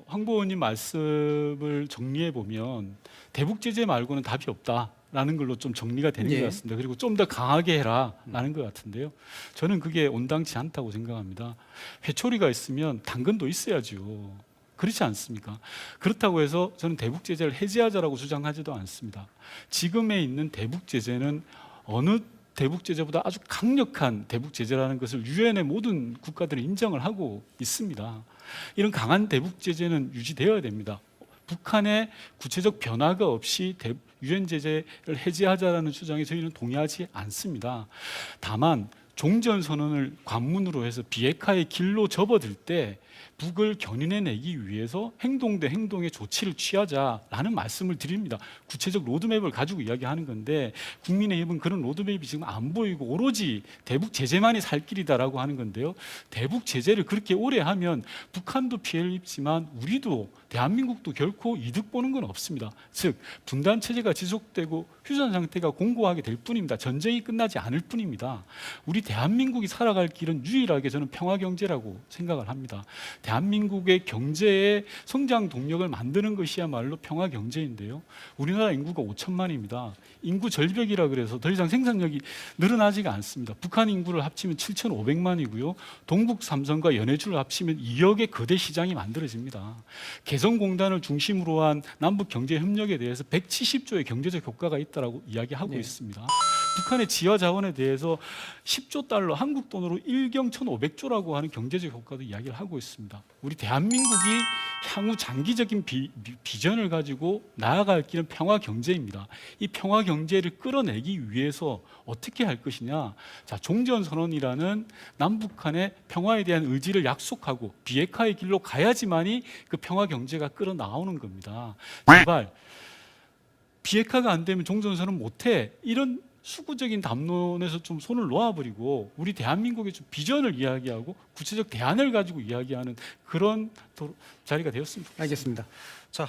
황 의원님 말씀을 정리해 보면 대북 제재 말고는 답이 없다라는 걸로 좀 정리가 되는 예. 것 같습니다. 그리고 좀 더 강하게 해라라는 것 같은데요. 저는 그게 온당치 않다고 생각합니다. 회초리가 있으면 당근도 있어야죠. 그렇지 않습니까? 그렇다고 해서 저는 대북 제재를 해제하자라고 주장하지도 않습니다. 지금에 있는 대북 제재는 어느 대북 제재보다 아주 강력한 대북 제재라는 것을 유엔의 모든 국가들이 인정을 하고 있습니다. 이런 강한 대북 제재는 유지되어야 됩니다. 북한의 구체적 변화가 없이 유엔 제재를 해제하자라는 주장에 저희는 동의하지 않습니다. 다만 종전 선언을 관문으로 해서 비핵화의 길로 접어들 때 북을 견인해내기 위해서 행동 대 행동의 조치를 취하자라는 말씀을 드립니다. 구체적 로드맵을 가지고 이야기하는 건데 국민의힘은 그런 로드맵이 지금 안 보이고 오로지 대북 제재만이 살 길이다라고 하는 건데요. 대북 제재를 그렇게 오래 하면 북한도 피해를 입지만 우리도 대한민국도 결코 이득 보는 건 없습니다. 즉 분단 체제가 지속되고 휴전 상태가 공고하게 될 뿐입니다. 전쟁이 끝나지 않을 뿐입니다. 우리 대한민국이 살아갈 길은 유일하게 저는 평화 경제라고 생각을 합니다. 대한민국의 경제의 성장 동력을 만드는 것이야말로 평화 경제인데요. 우리나라 인구가 5천만입니다. 인구 절벽이라 그래서 더 이상 생산력이 늘어나지가 않습니다. 북한 인구를 합치면 7,500만이고요. 동북 삼성과 연해주를 합치면 2억의 거대 시장이 만들어집니다. 개성공단을 중심으로 한 남북 경제 협력에 대해서 170조의 경제적 효과가 있다라고 이야기하고 있습니다. 북한의 지하 자원에 대해서 10조 달러, 한국 돈으로 1경 1,500조라고 하는 경제적 효과도 이야기를 하고 있습니다. 우리 대한민국이 향후 장기적인 비전을 가지고 나아갈 길은 평화 경제입니다. 이 평화 경제를 끌어내기 위해서 어떻게 할 것이냐? 자, 종전선언이라는 남북한의 평화에 대한 의지를 약속하고 비핵화의 길로 가야지만이 그 평화 경제가 끌어나오는 겁니다. 제발 비핵화가 안 되면 종전선언 못해. 이런 수구적인 담론에서 좀 손을 놓아버리고 우리 대한민국의 좀 비전을 이야기하고 구체적 대안을 가지고 이야기하는 그런 자리가 되었습니다. 알겠습니다. 자.